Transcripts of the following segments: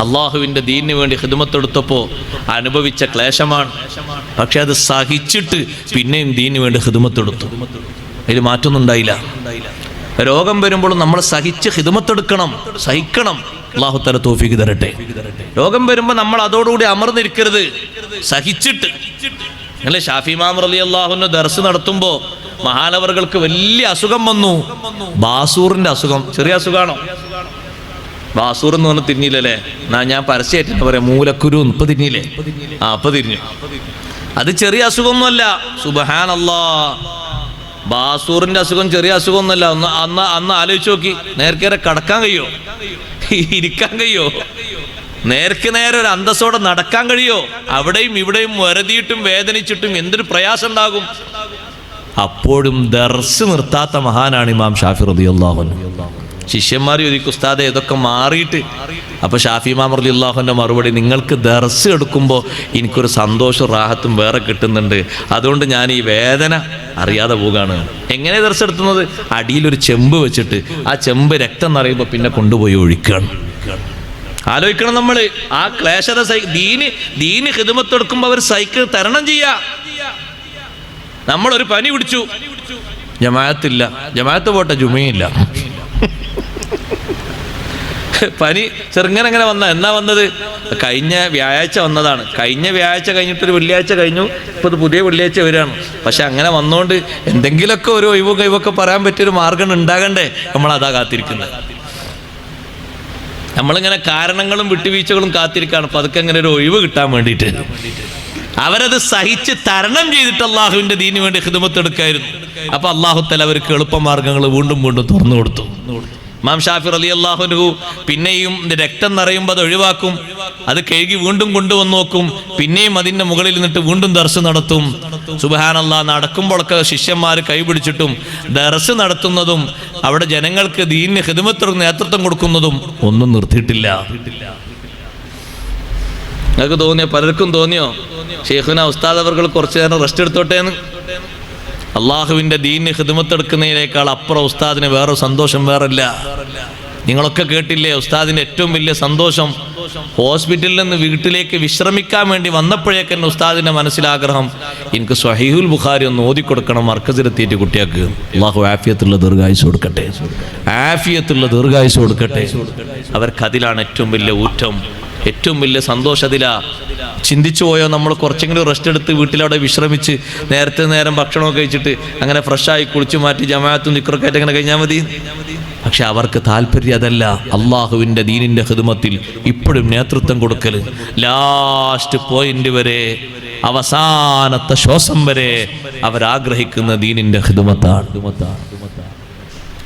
അള്ളാഹുവിൻ്റെ ദീനിന് വേണ്ടി ഖിദ്മത്തെടുത്തപ്പോൾ അനുഭവിച്ച ക്ലേശമാണ്. പക്ഷെ അത് സഹിച്ചിട്ട് പിന്നെയും ദീനിന് വേണ്ടി ഖിദ്മത്തെടുത്തു. അതിൽ മാറ്റമൊന്നും ഉണ്ടായില്ല. രോഗം വരുമ്പോഴും നമ്മൾ സഹിച്ച് ഖിദ്മത്തെടുക്കണം, സഹിക്കണം. അള്ളാഹു തആല തൗഫീഖ് തരട്ടെ. രോഗം വരുമ്പോൾ നമ്മൾ അതോടുകൂടി അമർന്നിരിക്കരുത്, സഹിച്ചിട്ട്. അല്ലേ, ഷാഫി ഇമാം റളിയല്ലാഹു അൻഹു ദർസ് നടത്തുമ്പോൾ മഹാനവറുകൾക്ക് വലിയ അസുഖം വന്നു. ബാസൂറിന്റെ അസുഖം. ചെറിയ അസുഖമാണോ? ബാസൂർ എന്ന് പറഞ്ഞ് തിരിഞ്ഞില്ലല്ലേ? ഞാൻ പരസ്യമായിട്ട് പറയാം, മൂലക്കുരു ഇപ്പൊ തിരിഞ്ഞില്ലേ? അപ്പൊ തിരിഞ്ഞു. അത് ചെറിയ അസുഖമൊന്നുമല്ല. സുബ്ഹാനല്ലാഹ്, ബാസൂറിന്റെ അസുഖം ചെറിയ അസുഖമൊന്നുമല്ല. അന്ന് ആലോചിച്ച് നോക്കി, നേർക്കേറെ കടക്കാൻ കഴിയോ? ഇരിക്കാൻ കഴിയോ? നേർക്ക് നേരെ ഒരു അന്തസ്സോടെ നടക്കാൻ കഴിയോ? അവിടെയും ഇവിടെയും വരതിയിട്ടും വേദനിച്ചിട്ടും എന്തൊരു പ്രയാസം ഉണ്ടാകും. അപ്പോഴും ദർസ് നിർത്താത്ത മഹാനാണ് ഇമാം ഷാഫി റളിയല്ലാഹു അൻഹു. ശിഷ്യന്മാർ ചോദിക്കും, ഉസ്താദേ ഇതൊക്കെ മാറിയിട്ട്? അപ്പൊ ഷാഫി ഇമാം റളിയല്ലാഹു അൻഹുവിന്റെ മറുപടി, നിങ്ങൾക്ക് ദർസ് എടുക്കുമ്പോൾ എനിക്കൊരു സന്തോഷവും റാഹത്തും വേറെ കിട്ടുന്നുണ്ട്, അതുകൊണ്ട് ഞാൻ ഈ വേദന അറിയാതെ പോവുകയാണ്. എങ്ങനെ ദർസ് എടുത്തുന്നത്? അടിയിലൊരു ചെമ്പ് വെച്ചിട്ട് ആ ചെമ്പ് രക്തം നിറയുമ്പോൾ പിന്നെ കൊണ്ടുപോയി ഒഴിക്കുകയാണ്. ആലോചിക്കണം നമ്മൾ ആ ക്ലേശത. ദീന് ഖിദ്മത്തെടുക്കുമ്പോൾ അവർ സൈക്കിൾ തരണം ചെയ്യാ. നമ്മളൊരു പനി പിടിച്ചു, ജമാഅത്തില്ല, ജമാഅത്ത് പോട്ടെ, ജുമയില്ല. പനി ചെറുങ്ങനെ വന്ന എന്നാ വന്നത്? കഴിഞ്ഞ വ്യാഴാഴ്ച വന്നതാണ്. കഴിഞ്ഞ വ്യാഴാഴ്ച കഴിഞ്ഞിട്ടൊരു വെള്ളിയാഴ്ച കഴിഞ്ഞു, ഇപ്പോൾ ഇത് പുതിയ വെള്ളിയാഴ്ച വരികയാണ്. പക്ഷെ അങ്ങനെ വന്നുകൊണ്ട് എന്തെങ്കിലുമൊക്കെ ഒരു ഒഴിവും കഴിവൊക്കെ പറയാൻ പറ്റിയൊരു മാർഗം ഉണ്ടാകണ്ടേ? നമ്മളതാ കാത്തിരിക്കുന്നത്. നമ്മളിങ്ങനെ കാരണങ്ങളും വിട്ടുവീഴ്ചകളും കാത്തിരിക്കുകയാണ്. അപ്പം അതൊക്കെ അങ്ങനെ ഒരു ഒഴിവ് കിട്ടാൻ വേണ്ടിയിട്ട് അവരത് സഹിച്ച് തരണം ചെയ്തിട്ട് അള്ളാഹുവിൻ്റെ ദീനിന് വേണ്ടി ഖിദ്മത്തെടുക്കായിരുന്നു. അപ്പം അള്ളാഹു തആല അവർക്ക് എളുപ്പമാർഗ്ഗങ്ങൾ വീണ്ടും വീണ്ടും തുറന്നു കൊടുത്തു. ഇമാം ഷാഫി റളിയല്ലാഹു അൻഹു പിന്നെയും രക്തം നിറയുമ്പോൾ അത് ഒഴിവാക്കും, അത് കഴുകി വീണ്ടും കൊണ്ടുവന്ന് നോക്കും, പിന്നെയും അതിൻ്റെ മുകളിൽ നിന്നിട്ട് വീണ്ടും ദർസ് നടത്തും. സുബ്ഹാനല്ലാഹ്, നടക്കുമ്പോഴൊക്കെ ശിഷ്യന്മാർ കൈപിടിച്ചിട്ടും ദർസ് നടത്തുന്നതും അവിടെ ജനങ്ങൾക്ക് ദീനിന് ഖിദ്മത്തിന് നേതൃത്വം കൊടുക്കുന്നതും ഒന്നും നിർത്തിയിട്ടില്ല. നിങ്ങൾക്ക് തോന്നിയോ? പലർക്കും തോന്നിയോ ഷെയ്ഖുന ഉസ്താദ് അവർകൾ കുറച്ചു നേരം റെസ്റ്റ് എടുത്തോട്ടേന്ന്? അള്ളാഹുവിൻ്റെ ദീനിന് ഖിദ്മത്തെടുക്കുന്നതിനേക്കാൾ അപ്പുറം ഉസ്താദിന് വേറെ സന്തോഷം വേറല്ല. നിങ്ങളൊക്കെ കേട്ടില്ലേ, ഉസ്താദിൻ്റെ ഏറ്റവും വലിയ സന്തോഷം ഹോസ്പിറ്റലിൽ നിന്ന് വീട്ടിലേക്ക് വിശ്രമിക്കാൻ വേണ്ടി വന്നപ്പോഴേക്ക് തന്നെ ഉസ്താദിൻ്റെ മനസ്സിലാഗ്രഹം, എനിക്ക് സ്വഹീഹുൽ ബുഖാരി ഒന്ന് ഓതിക്കൊടുക്കണം മർക്കസിലെത്തിയിട്ട് കുട്ടികൾക്ക്. അള്ളാഹു ആഫിയത്തുള്ള ദീർഘായുസ് കൊടുക്കട്ടെ, ആഫിയത്തുള്ള ദീർഘായുസ് കൊടുക്കട്ടെ. അവർക്കതിലാണ് ഏറ്റവും വലിയ ഊറ്റം, ഏറ്റവും വലിയ സന്തോഷം അതിലാ. ചിന്തിച്ചു പോയോ നമ്മൾ? കുറച്ചെങ്കിലും റെസ്റ്റ് എടുത്ത് വീട്ടിലവിടെ വിശ്രമിച്ച് നേരത്തെ നേരം ഭക്ഷണമൊക്കെ കഴിച്ചിട്ട് അങ്ങനെ ഫ്രഷായി കുളിച്ചു മാറ്റി ജമാഅത്തും ദിക്റൊക്കെ ആയിട്ട് അങ്ങനെ കഴിഞ്ഞാൽ മതി. പക്ഷെ അവർക്ക് താല്പര്യം അതല്ല. അള്ളാഹുവിൻ്റെ ദീനിൻ്റെ ഖിദ്മത്തിൽ ഇപ്പോഴും നേതൃത്വം കൊടുക്കൽ, ലാസ്റ്റ് പോയിന്റ് വരെ, അവസാനത്തെ ശ്വാസം വരെ അവരാഗ്രഹിക്കുന്ന ദീനിൻ്റെ ഖിദ്മത്താണ്.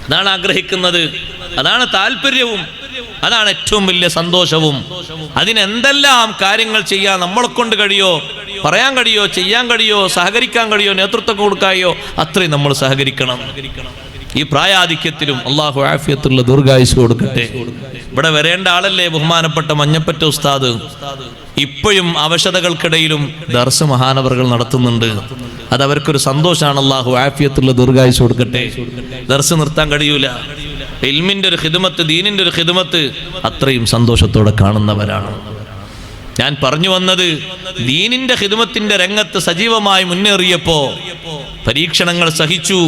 അതാണ് ആഗ്രഹിക്കുന്നത്, അതാണ് താല്പര്യവും, അതാണ് ഏറ്റവും വലിയ സന്തോഷവും. അതിനെന്തെല്ലാം കാര്യങ്ങൾ ചെയ്യാൻ നമ്മളെ കൊണ്ട് കഴിയോ, പറയാൻ കഴിയോ, ചെയ്യാൻ കഴിയോ, സഹകരിക്കാൻ കഴിയോ, നേതൃത്വം കൊടുക്കായോ അത്രയും നമ്മൾ സഹകരിക്കണം. ഈ പ്രായാധിക്യത്തിലും അള്ളാഹു ആഫിയത്തുള്ള ദീർഘായുസ് കൊടുക്കട്ടെ. ഇവിടെ വരേണ്ട ആളല്ലേ ബഹുമാനപ്പെട്ട മഞ്ഞപ്പറ്റ ഉസ്താദ്. ഇപ്പോഴും അവശതകൾക്കിടയിലും ദർസ് മഹാനവറുകൾ നടത്തുന്നുണ്ട്. അതവർക്കൊരു സന്തോഷമാണ്. അള്ളാഹു ആഫിയത്തുള്ള ദീർഘായുസ് കൊടുക്കട്ടെ. ദർസ് നിർത്താൻ കഴിയൂല. ഇൽമിന്റെ ഒരു ഖിദ്മത്ത്, ദീനിന്റെ ഒരു ഖിദ്മത്ത് അത്രയും സന്തോഷത്തോടെ കാണുന്നവരാണ്. ഞാൻ പറഞ്ഞു വന്നത്, ദീനിന്റെ ഖിദ്മത്തിന്റെ രംഗത്ത് സജീവമായി മുന്നേറിയപ്പോ പരീക്ഷണങ്ങൾ സഹിച്ചു.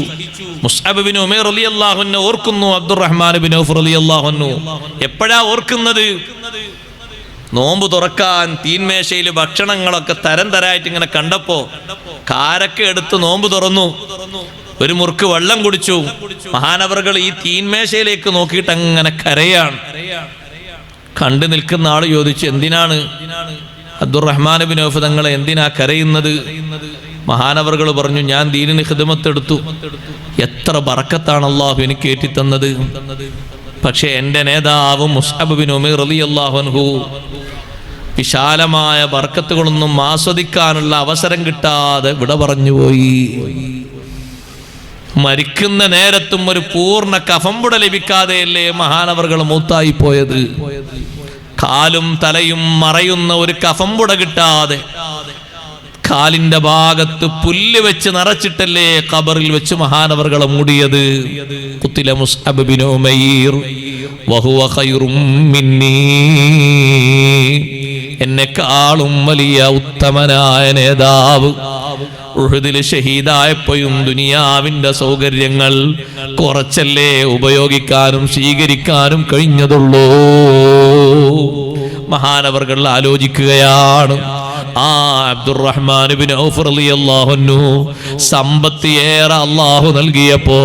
മുസ്അബ് ബിൻ ഉമൈർ റളിയല്ലാഹു അൻഹു ഓർക്കുന്നു, അബ്ദുറഹ്മാൻ ബിൻ ഔഫ് റളിയല്ലാഹു അൻഹു. എപ്പോഴാ ഓർക്കുന്നത്? നോമ്പ് തുറക്കാൻ തീന്മേശയിൽ ഭക്ഷണങ്ങളൊക്കെ തരം തരായിട്ട് ഇങ്ങനെ കണ്ടപ്പോ കാരക്ക എടുത്ത് നോമ്പ് തുറന്നു, ഒരു മുറുക്ക് വെള്ളം കുടിച്ചു. മഹാനവറുകൾ ഈ തീന്മേശയിലേക്ക് നോക്കിയിട്ട് അങ്ങനെ കരയാണ്. കണ്ടു നിൽക്കുന്ന ആള് ചോദിച്ചു, എന്തിനാണ് അബ്ദുറഹ്മാൻ ബിൻ ഔഫ് തങ്ങളെ എന്തിനാ കരയുന്നത്? മഹാനവറുകൾ പറഞ്ഞു, ഞാൻ ദീനിന് ഖിദ്മത്തെടുത്തു, എത്ര ബറക്കത്താണ് അല്ലാഹു എനിക്ക് ഏറ്റിത്തന്നത്. പക്ഷെ എൻ്റെ നേതാവ് മുസ്അബ് ബിൻ ഉമൈർ റളിയല്ലാഹു അൻഹു വിശാലമായ ബർക്കത്തുകളൊന്നും ആസ്വദിക്കാനുള്ള അവസരം കിട്ടാതെ വിട പറഞ്ഞുപോയി. മരിക്കുന്ന നേരത്തും ഒരു പൂർണ്ണ കഫംപുട ലഭിക്കാതെയല്ലേ മഹാനവറുകൾ മൂത്തായി പോയത്. കാലും തലയും മറയുന്ന ഒരു കഫംപുട കിട്ടാതെ കാലിന്റെ ഭാഗത്ത് പുല്ല് വെച്ച് നിറച്ചിട്ടല്ലേ ഖബറിൽ വെച്ച് മഹാനവറുകളെ മൂടിയത്. ഖുത്തില മുസ്അബ് ബിൻ ഉമൈർ വഹുവ ഖൈറും മിന്നീ, എന്നെക്കാളും വലിയ ഉത്തമനായ നേതാവ്. ഉഹുദിൽ ഷഹീദായപ്പോഴും ദുനിയാവിന്റെ സൗകര്യങ്ങൾ കുറച്ചല്ലേ ഉപയോഗിക്കാനും സ്വീകരിക്കാനും കഴിഞ്ഞതുള്ളൂ. മഹാനവർകൾ ആലോചിക്കുകയാണ്, ആ അബ്ദുറഹ്മാൻ ഇബ്നു ഔഫ് റളിയല്ലാഹു അൻഹു സമ്പത്ത് ഏറെ അള്ളാഹു നൽകിയപ്പോ,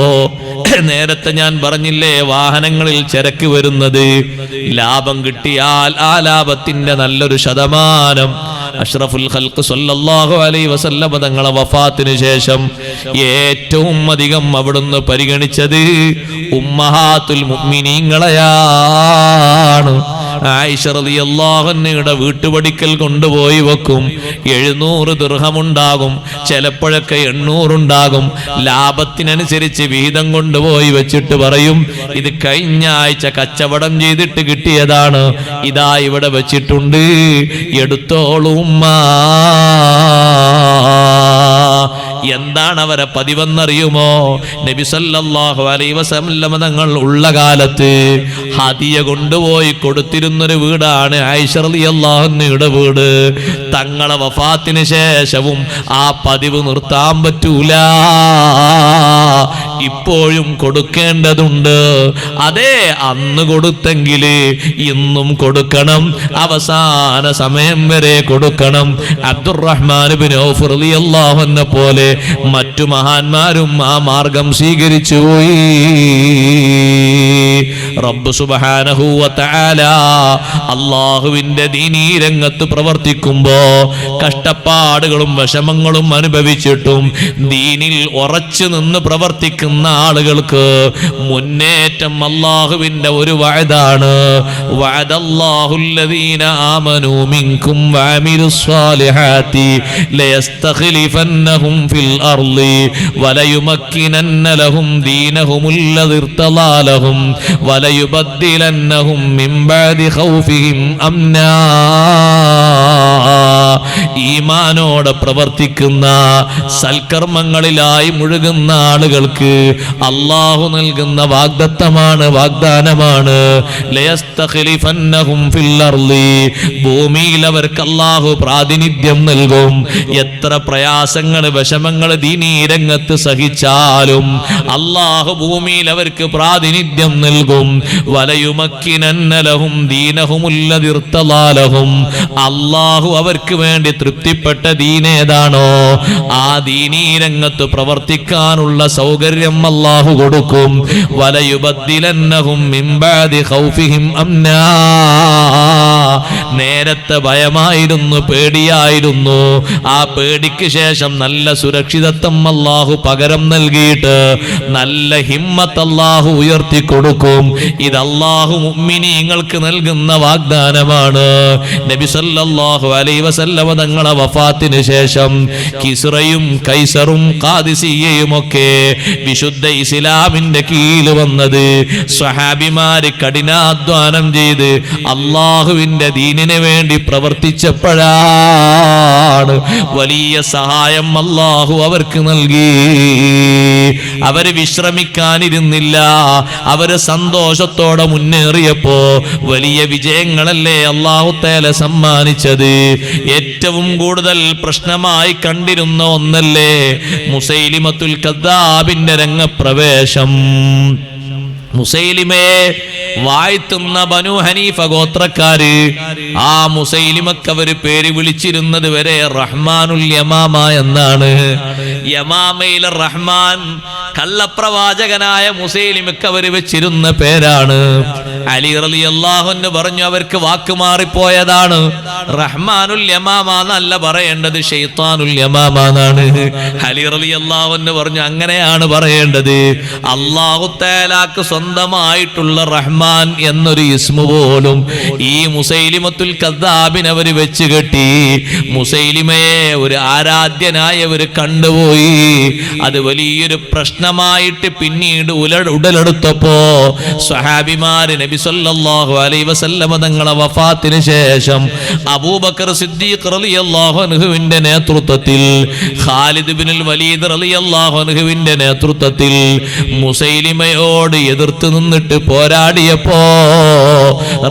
നേരത്തെ ഞാൻ പറഞ്ഞില്ലേ വാഹനങ്ങളിൽ ചരക്ക് വരുന്നത്, ലാഭം കിട്ടിയാൽ ആ ലാഭത്തിന്റെ നല്ലൊരു ശതമാനം അഷ്റഫുൽ ഖൽഖ് സല്ലല്ലാഹു അലൈഹി വസല്ലം തങ്ങളെ വഫാത്തിന് ശേഷം ഏറ്റവും അധികം അവിടുന്ന് പരിഗണിച്ചത് ഉമ്മഹാത്തുൽ മുഅ്മിനീങ്ങളെയാണ്. ആയിഷ റളിയല്ലാഹു അൻഹയുടെ വീട്ടുപടിക്കൽ കൊണ്ടുപോയി വെക്കും. 700 ദിർഹം ഉണ്ടാകും, ചിലപ്പോഴൊക്കെ 800 ഉണ്ടാകും. ലാഭത്തിനനുസരിച്ച് വിഹിതം കൊണ്ടുപോയി വെച്ചിട്ട് പറയും, ഇത് കഴിഞ്ഞ ആഴ്ച കച്ചവടം ചെയ്തിട്ട് കിട്ടിയതാണ്, ഇതാ ഇവിടെ വെച്ചിട്ടുണ്ട്, എടുത്തോളൂ ഉമ്മ. എന്താണ് അവരെ പതിവെന്നറിയുമോ? നബി സല്ലല്ലാഹു അലൈഹി വസല്ലം തങ്ങൾ ഉള്ള കാലത്ത് ഹദിയ കൊണ്ടുപോയി കൊടുത്തിരുന്നൊരു വീടാണ് ആയിഷ റളിയല്ലാഹു അൻഹയുടെ വീട്. തങ്ങളെ വഫാത്തിന് ശേഷവും ആ പതിവ് നിർത്താൻ പറ്റൂല, ഇപ്പോഴും കൊടുക്കേണ്ടതുണ്ട്. അതേ അന്ന് കൊടുത്തെങ്കിൽ ഇന്നും കൊടുക്കണം, അവസാന സമയം വരെ കൊടുക്കണം. അബ്ദുറഹ്മാൻ ഇബ്നു ഔഫ് റളിയല്ലാഹു അൻഹു പോലെ മറ്റു മഹാന്മാരും ആ മാർഗം സ്വീകരിച്ചു പോയി. റബ്ബ് സുബ്ഹാനഹു വ തആല അല്ലാഹുവിന്റെ ദീനീ രംഗത്ത് പ്രവർത്തിക്കുമ്പോ കഷ്ടപ്പാടുകളും വിഷമങ്ങളും അനുഭവിച്ചിട്ടും ദീനിൽ ഉറച്ചു നിന്ന് പ്രവർത്തിക്കുന്ന ആളുകൾക്ക് മുന്നേറ്റം അല്ലാഹുവിന്റെ ഒരു വഅദാണ്. വഅദല്ലാഹുല്ലദീന ആമനൂ മിൻകും വഅമിലുസ് സ്വാലിഹാത്തി ലയസ്തഖ്ലിഫന്നഹും ഫിൽ അർളി വലയുമക്കിനന്ന ലഹും ദീനഹുമുല്ലദി ഇർതളാ ലഹും വലയുബദ്ദിലന്നഹും മിൻ ബഅദി ഖൗഫിഹിം അംനാ. ഈമാനോടെ പ്രവർത്തിക്കുന്ന സൽക്കർമ്മങ്ങളിലായി മുഴുകുന്ന ആളുകൾക്ക് അല്ലാഹു നൽകുന്ന വാഗ്ദാനമാണ്. ലയസ്തഖ്ലിഫന്നഹും ഫിൽ അർളി, ഭൂമിയിൽ അവർക്ക് അല്ലാഹു പ്രാതിനിധ്യം നൽകും. എത്ര പ്രയാസങ്ങൾ വിഷമങ്ങൾ ദീനീ രംഗത്ത് സഹിച്ചാലും അല്ലാഹു ഭൂമിയിൽ അവർക്ക് പ്രാതിനിധ്യം നൽകും. വലയുമക്കിനന്ന ലഹും ദീനഹുമുല്ലദി ഇർതളാ ലഹും, അല്ലാഹു അവർക്ക് വേണ്ടി തൃപ്തിപ്പെട്ട ദീനേതാണോ ആ ദീനീ രംഗത്ത് പ്രവർത്തിക്കാനുള്ള സൗകര്യം അല്ലാഹു കൊടുക്കും. വലയുബദ്ദിലന്നഹും മിൻ ബഅദി ഖൗഫിഹിം അംനാ, നേരത്തെ ഭയമായിരുന്നു, പേടിയായിരുന്നു, ആ പേടിക്ക് ശേഷം നല്ല സുരക്ഷിതത്വം അല്ലാഹു പകരം നൽകിയിട്ട് നല്ല ഹിമ്മത്ത് അല്ലാഹു ഉയർത്തി കൊടുക്കും. ഇത് അല്ലാഹു മുഅ്മിനീങ്ങൾക്ക് നൽകുന്ന വാഗ്ദാനമാണ്. നബി സല്ലല്ലാഹു അലൈഹി വസല്ലം തങ്ങളെ വഫാത്തിന് ശേഷം കിസ്റയും കൈസറും ഖാദിസിയയും ഒക്കെ വിശുദ്ധ ഇസ്ലാമിന്റെ കീഴിൽ വന്നത് സ്വഹാബിമാര് കഠിനാധ്വാനം ചെയ്ത് അല്ലാഹുവിന്റെ ദീനിന് വേണ്ടി പ്രവർത്തിച്ചപ്പോഴാണ് വലിയ സഹായം അല്ലാഹു അവർക്ക് നൽകി. അവര് വിശ്രമിക്കാനിരുന്നില്ല, അവര് സന്തോഷത്തോടെ മുന്നേറിയപ്പോ വലിയ വിജയങ്ങളല്ലേ അല്ലാഹു തആല സമ്മാനിച്ചത്. ഏറ്റവും കൂടുതൽ പ്രശ്നമായി കണ്ടിരുന്ന ഒന്നല്ലേ മുസൈലിമത്തുൽ കദ്ദാബിന്റെ രംഗപ്രവേശം. മുസൈലിമയെ വാഴ്ത്തുന്ന ബനു ഹനീഫ ഗോത്രക്കാര് ആ മുസൈലിമക്ക് അവര് പേര് വിളിച്ചിരുന്നത് വരെ റഹ്മാനുൽ യമാമ എന്നാണ്. യമാമയിലെ റഹ്മാൻ കള്ളപ്രവാചകനായ മുസൈലിമക്ക് അവര് വെച്ചിരുന്ന പേരാണ്. അലി റളിയല്ലാഹു അൻഹു പറഞ്ഞു അവർക്ക് വാക്ക് മാറിപ്പോയതാണ്. റഹ്മാനുൽ യമാമ എന്നല്ല പറയേണ്ടത്, ശൈത്താനുൽ യമാമ എന്നാണ്. അലി റളിയല്ലാഹു അൻഹു പറഞ്ഞു അങ്ങനെയാണ് പറയേണ്ടത്. അല്ലാഹു തആലാക്ക് സ്വന്തമായിട്ടുള്ള റഹ്മാൻ എന്നൊരു ഇസ്മു പോലും ഈ മുസൈലിമത്തുൽ കദ്ദാബിനെ അവര് വെച്ച് കെട്ടി. മുസൈലിമയെ ഒരു ആരാധ്യനായി അവര് കണ്ടുപോയി. അത് വലിയൊരു പ്രശ്നം ഫിത്നമായിട്ട് പിന്നീട് ഉടലെടുത്തപ്പോ സ്വഹാബിമാര് നബി സല്ലല്ലാഹു അലൈഹി വസല്ലമ തങ്ങളെ വഫാത്തിന് ശേഷം അബൂബക്കർ സിദ്ദീഖ് റളിയല്ലാഹു അൻഹുവിന്റെ നേതൃത്വത്തിൽ ഖാലിദ് ഇബ്നുൽ വലീദ് റളിയല്ലാഹു അൻഹുവിന്റെ നേതൃത്വത്തിൽ മുസൈലിമയോട് എതിർത്ത് നിന്നിട്ട് പോരാടിയപ്പോ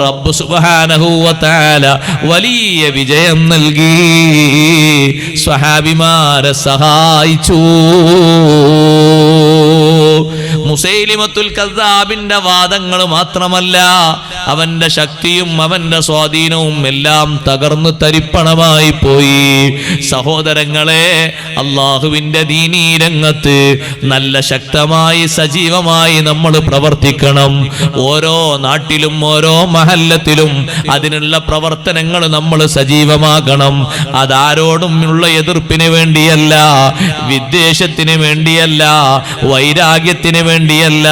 റബ്ബ് സുബ്ഹാനഹു വ തആല വലിയ വിജയം നൽകി, സ്വഹാബിമാരെ സഹായിച്ചു. മുസൈലിമത്തുൽ കദ്ദാബിന്റെ വാദങ്ങൾ മാത്രമല്ല, അവന്റെ ശക്തിയും അവന്റെ സ്വാധീനവും എല്ലാം തകർന്നു തരിപ്പണമായി പോയി. സഹോദരങ്ങളെ, അള്ളാഹുവിന്റെ ദീനീ രംഗത്ത് നല്ല ശക്തമായി സജീവമായി നമ്മൾ പ്രവർത്തിക്കണം. ഓരോ നാട്ടിലും ഓരോ മഹല്ലത്തിലും അതിനുള്ള പ്രവർത്തനങ്ങൾ നമ്മൾ സജീവമാകണം. അതാരോടും ഉള്ള എതിർപ്പിന് വേണ്ടിയല്ല, വിദ്വേഷത്തിന് വേണ്ടിയല്ല, വൈരാഗ്യത്തിന് വേണ്ടിയല്ല,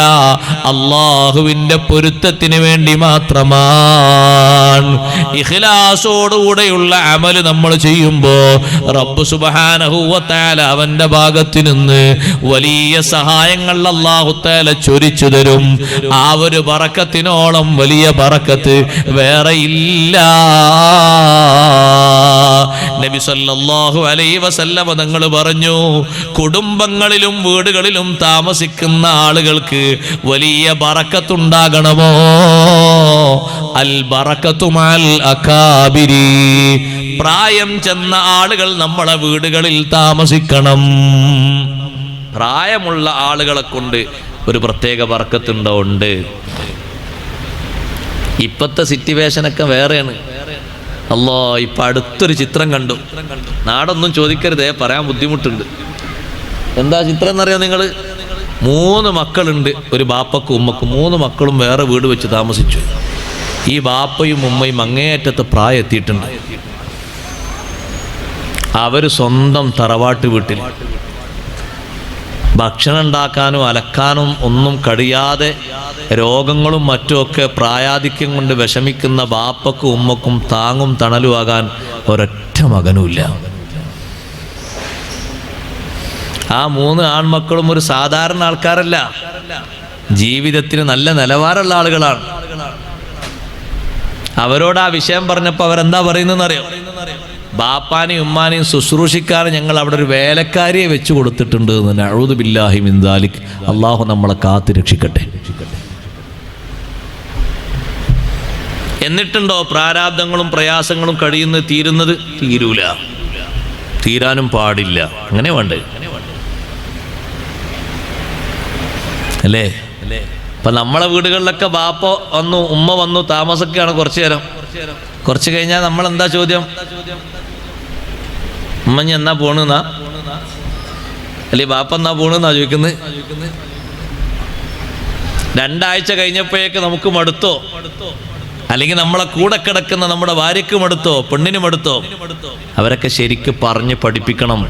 അള്ളാഹുവിന്റെ പൊരുത്തത്തിന് വേണ്ടി മാത്രമാണ്. ഇഖ്ലാസോടുകൂടെയുള്ള അമല് നമ്മൾ ചെയ്യുമ്പോ റബ്ബ് സുബ്ഹാനഹു വ തആല അവന്റെ ഭാഗത്ത് നിന്ന് വലിയ സഹായങ്ങൾ അല്ലാഹു തആല ചൊരിച്ചു തരും. ആ ഒരു ബറക്കത്തിനോളം വലിയ ബറക്കത്ത് വേറെ ഇല്ല. നബി സല്ലല്ലാഹു അലൈഹി വസല്ലം തങ്ങൾ പറഞ്ഞു, കുടുംബങ്ങളിലും വീടുകളിലും താമസിക്കുന്ന ആളുകൾക്ക് വലിയ ബറക്കത്തുണ്ടാകണമോ? അൽ ബറക്കത്തു മഅൽ അകാബിരി. പ്രായം ചെന്ന ആളുകൾ നമ്മളെ വീടുകളിൽ താമസിക്കണം. പ്രായമുള്ള ആളുകളെ കൊണ്ട് ഒരു പ്രത്യേക ബറക്കത്തുണ്ടോ? ഉണ്ട്. ഇപ്പത്തെ സിറ്റുവേഷനൊക്കെ വേറെയാണ്. അല്ലാ, ഇപ്പൊ അടുത്തൊരു ചിത്രം കണ്ടു. നാടൊന്നും ചോദിക്കരുതേ, പറയാൻ ബുദ്ധിമുട്ടുണ്ട്. എന്താ ചിത്രം എന്നറിയാം നിങ്ങൾ? 3 മക്കളുണ്ട്, ഒരു ബാപ്പക്കും ഉമ്മക്കും. 3 മക്കളും വേറെ വീട് വെച്ച് താമസിച്ചു. ഈ ബാപ്പയും ഉമ്മയും അങ്ങേയറ്റത്ത് പ്രായം എത്തിയിട്ടുണ്ട്. അവർ സ്വന്തം തറവാട്ട് വീട്ടിൽ ഭക്ഷണം ഉണ്ടാക്കാനും അലക്കാനും ഒന്നും കഴിയാതെ രോഗങ്ങളും മറ്റുമൊക്കെ പ്രായാധിക്യം കൊണ്ട് വിഷമിക്കുന്ന ബാപ്പക്കും ഉമ്മക്കും താങ്ങും തണലുമാകാൻ ഒരൊറ്റ മകനുമില്ല. ആ 3 ആൺമക്കളും ഒരു സാധാരണ ആൾക്കാരല്ല, ജീവിതത്തിന് നല്ല നിലവാരമുള്ള ആളുകളാണ്. അവരോട് ആ വിഷയം പറഞ്ഞപ്പോൾ അവരെന്താ പറയുന്നതെന്നറിയോ? ബാപ്പാനെയും ഉമ്മാനെയും ശുശ്രൂഷിക്കാതെ ഞങ്ങൾ അവിടെ ഒരു വേലക്കാരിയെ വെച്ച് കൊടുത്തിട്ടുണ്ട് എന്ന്. നഊദു ബില്ലാഹി മിൻ ദാലിക്. അള്ളാഹു നമ്മളെ കാത്തു രക്ഷിക്കട്ടെ. എന്നിട്ടുണ്ടോ പ്രാരാബ്ദങ്ങളും പ്രയാസങ്ങളും കഴിയുന്നത്? തീരുന്നത്? തീരൂല, തീരാനും പാടില്ല. അങ്ങനെ വേണ്ടേ അല്ലേ? ഇപ്പൊ നമ്മളെ വീടുകളിലൊക്കെ ബാപ്പ വന്നു, ഉമ്മ വന്നു, താമസമൊക്കെയാണ് കുറച്ചു നേരം. കുറച്ച് കഴിഞ്ഞാൽ നമ്മൾ എന്താ ചോദ്യം? ഉമ്മഞ്ഞ എന്നാ പോണെന്നാ, അല്ലെ ബാപ്പ എന്നാ പോണെന്നാ ചോദിക്കുന്നത്. 2 ആഴ്ച കഴിഞ്ഞപ്പോഴേക്ക് നമുക്ക് മടുത്തോ? അല്ലെങ്കിൽ നമ്മളെ കൂടെ കിടക്കുന്ന നമ്മുടെ ഭാര്യക്ക് മടുത്തോ? പെണ്ണിന് മടുത്തോ? അവരൊക്കെ ശരിക്ക് പറഞ്ഞ് പഠിപ്പിക്കണം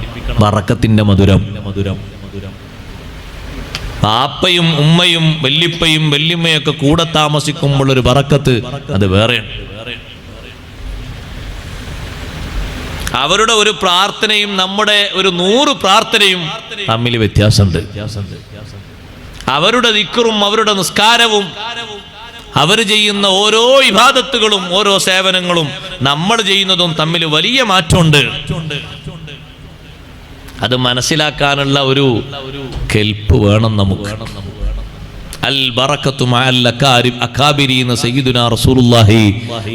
ബറക്കത്തിന്റെ മധുരം. ബാപ്പയും ഉമ്മയും വല്ലിപ്പയും വല്യമ്മയൊക്കെ കൂടെ താമസിക്കുമ്പോൾ ഒരു ബറക്കത്ത് അത് വേറെയാണ്. അവരുടെ ഒരു പ്രാർത്ഥനയും നമ്മുടെ ഒരു 100 പ്രാർത്ഥനയും തമ്മിൽ വ്യത്യാസമുണ്ട്. അവരുടെ ദിക്റും അവരുടെ നിസ്കാരവും അവർ ചെയ്യുന്ന ഓരോ ഇബാദത്തുകളും ഓരോ സേവനങ്ങളും നമ്മൾ ചെയ്യുന്നതും തമ്മിൽ വലിയ മാറ്റമുണ്ട്. അത് മനസ്സിലാക്കാനുള്ള ഒരു കെൽപ്പ് വേണം നമുക്ക്. അൽ ബറക്കത്തു മഅൽ അകാബിരി എന്ന് സയ്യിദുനാ റസൂലുള്ളാഹി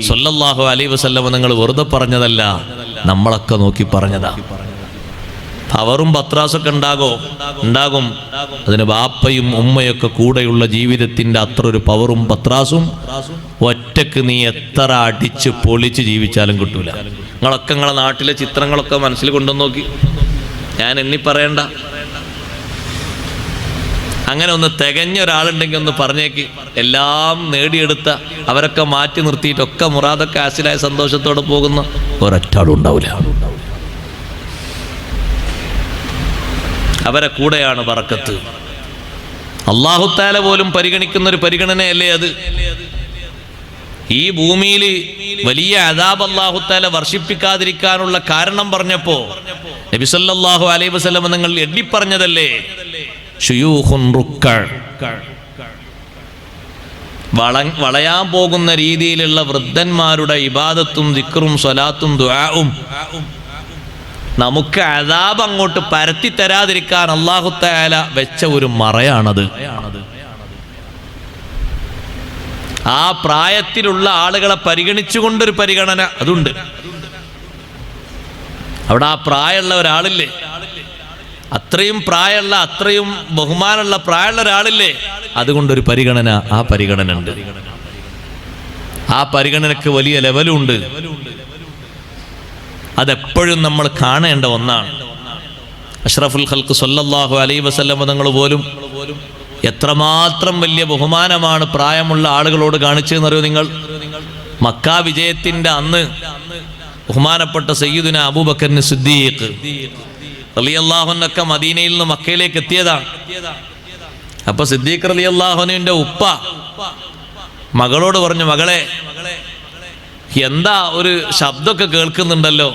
സ്വല്ലല്ലാഹു അലൈഹി വസല്ലം നിങ്ങൾ വെറുതെ പറഞ്ഞതല്ല, നമ്മളൊക്കെ നോക്കി പറഞ്ഞതാ. പവറും പത്രാസൊക്കെ ഉണ്ടാകും. അതിന് ബാപ്പയും ഉമ്മയൊക്കെ കൂടെയുള്ള ജീവിതത്തിന്റെ അത്ര ഒരു പവറും പത്രാസും ഒറ്റക്ക് നീ എത്ര അടിച്ച് പൊളിച്ച് ജീവിച്ചാലും കിട്ടൂല. നിങ്ങളൊക്കെ നിങ്ങളെ നാട്ടിലെ ചിത്രങ്ങളൊക്കെ മനസ്സിൽ കൊണ്ടുവന്ന് നോക്കി. ഞാൻ എണ്ണി പറയണ്ട. അങ്ങനെ ഒന്ന് തികഞ്ഞ ഒരാളുണ്ടെങ്കിൽ ഒന്ന് പറഞ്ഞേക്ക്. എല്ലാം നേടിയെടുത്ത അവരൊക്കെ മാറ്റി നിർത്തിയിട്ടൊക്കെ മുറാദൊക്കെ ആസിലായ സന്തോഷത്തോടെ പോകുന്ന ഒരൊറ്റാളും ഉണ്ടാവില്ല. അവരെ കൂടെയാണ് ബറക്കത്ത്. അല്ലാഹു തആല പോലും പരിഗണിക്കുന്ന ഒരു പരിഗണനയല്ലേ അത്. ഈ ഭൂമിയിൽ വലിയ അദാബ് അല്ലാഹു തആല വർഷിപ്പിക്കാതിരിക്കാനുള്ള കാരണം പറഞ്ഞപ്പോ നബി സല്ലല്ലാഹു അലൈഹി വസല്ലം നിങ്ങൾ എണ്ണിപ്പറഞ്ഞതല്ലേ, ശുയൂഖുൻ റുക്ക, വളയാൻ പോകുന്ന രീതിയിലുള്ള വൃദ്ധന്മാരുടെ ഇബാദത്തും ദിക്റും സ്വലാത്തും ദുആഉം നമുക്ക് അദാബ് അങ്ങോട്ട് പരത്തി തരാതിരിക്കാൻ അല്ലാഹു തആല വെച്ച ഒരു മറയാണത്. ആ പ്രായത്തിലുള്ള ആളുകളെ പരിഗണിച്ചുകൊണ്ടൊരു പരിഗണന അതുണ്ട്. അവിടെ ആ പ്രായമുള്ള ഒരാളില്ലേ, അത്രയും പ്രായമുള്ള അത്രയും ബഹുമാനമുള്ള പ്രായമുള്ള ഒരാളില്ലേ, അതുകൊണ്ടൊരു പരിഗണന, ആ പരിഗണന ഉണ്ട്. ആ പരിഗണനക്ക് വലിയ ലെവലുണ്ട്. അതെപ്പോഴും നമ്മൾ കാണേണ്ട ഒന്നാണ്. അഷ്റഫുൽ ഖൽഖ് സല്ലല്ലാഹു അലൈഹി വസല്ലം തങ്ങൾ പോലും എത്രമാത്രം വലിയ ബഹുമാനമാണ് പ്രായമുള്ള ആളുകളോട് കാണിച്ചതെന്നറിയോ നിങ്ങൾ? മക്കാ വിജയത്തിന്റെ അന്ന് ബഹുമാനപ്പെട്ട സയ്യിദുന അബൂബക്കർ സിദ്ദീഖ് റളിയല്ലാഹു അൻഹു മദീനയിൽ നിന്ന് മക്കയിലേക്ക് എത്തിയതാണ്. അപ്പൊ സിദ്ദീഖ് റളിയല്ലാഹു അൻഹുവിന്റെ ഉപ്പ മകളോട് പറഞ്ഞു, മകളെ എന്താ ഒരു ശബ്ദമൊക്കെ കേൾക്കുന്നുണ്ടല്ലോ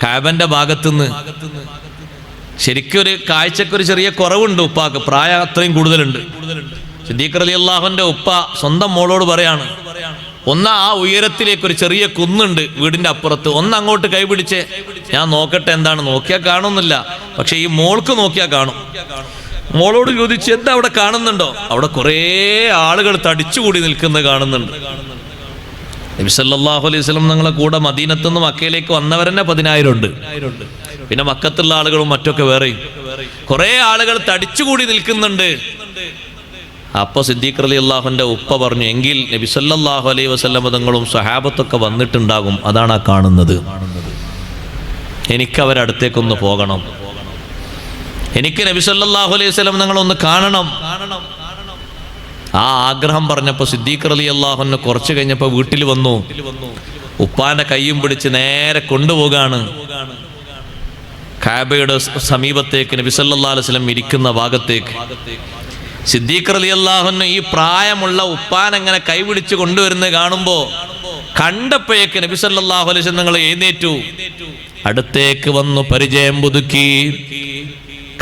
കഅബന്റെ ഭാഗത്തുനിന്ന്. ശരിക്കൊരു കാഴ്ചക്കൊരു ചെറിയ കുറവുണ്ട് ഉപ്പാക്ക്, പ്രായം അത്രയും കൂടുതലുണ്ട്. സിദ്ദീഖ് റളിയല്ലാഹു അൻഹുവിന്റെ ഉപ്പ സ്വന്തം മോളോട് പറയാണ്, ഒന്ന് ആ ഉയരത്തിലേക്ക് ഒരു ചെറിയ കുന്നുണ്ട് വീടിന്റെ അപ്പുറത്ത്, ഒന്ന് അങ്ങോട്ട് കൈപിടിച്ച് ഞാൻ നോക്കട്ടെ എന്താണ്. നോക്കിയാൽ കാണുന്നില്ല, പക്ഷെ ഈ മോൾക്ക് നോക്കിയാൽ കാണും. മോളോട് ചോദിച്ചു, എന്താ അവിടെ കാണുന്നുണ്ടോ? അവിടെ കുറേ ആളുകൾ തടിച്ചുകൂടി നിൽക്കുന്നത് കാണുന്നുണ്ട്. നബി സല്ലല്ലാഹു അലൈഹി വസല്ലം ഞങ്ങളെ കൂടെ മദീനത്തു നിന്ന് മക്കയിലേക്ക് വന്നവരെന്നെ 10,000 ഉണ്ട്. പിന്നെ മക്കത്തുള്ള ആളുകളും മറ്റൊക്കെ വേറെയും കുറെ ആളുകൾ തടിച്ചുകൂടി നിൽക്കുന്നുണ്ട്. അപ്പൊ സിദ്ദീഖ് റളിയല്ലാഹുവിന്റെ ഉപ്പ പറഞ്ഞു, എങ്കിൽ നബി സല്ലല്ലാഹു അലൈഹി വസല്ലം തങ്ങളും സ്വഹാബത്തൊക്കെ വന്നിട്ടുണ്ടാകും, അതാണ് ആ കാണുന്നത്. എനിക്ക് അവരടുത്തേക്കൊന്ന് പോകണം, എനിക്ക് നബി സല്ലല്ലാഹു അലൈഹി വസല്ലം തങ്ങളൊന്ന് കാണണം. ആ ആഗ്രഹം പറഞ്ഞപ്പോൾ സിദ്ദീഖ് റളിയല്ലാഹു അൻഹു കുറച്ച് കഴിഞ്ഞപ്പോൾ വീട്ടിൽ വന്നു. ഉപ്പാന്റെ കയ്യും പിടിച്ച് നേരെ കൊണ്ടുപോകാണ് കഅബയുടെ സമീപത്തേക്ക്, നബി സല്ലല്ലാഹു അലൈഹി വസല്ലം ഇരിക്കുന്ന ഭാഗത്തേക്ക്. സിദ്ദീഖ് റളിയല്ലാഹു അൻഹു ഈ പ്രായമുള്ള ഉപ്പാൻ അങ്ങനെ കൈപിടിച്ച് കൊണ്ടുവരുന്നത് കാണുമ്പോ കണ്ടപ്പോഴേക്ക് നബി സല്ലല്ലാഹു അലൈഹി വസല്ലം തങ്ങൾ എഴുന്നേറ്റു, അടുത്തേക്ക് വന്നു പരിചയം പുതുക്കി.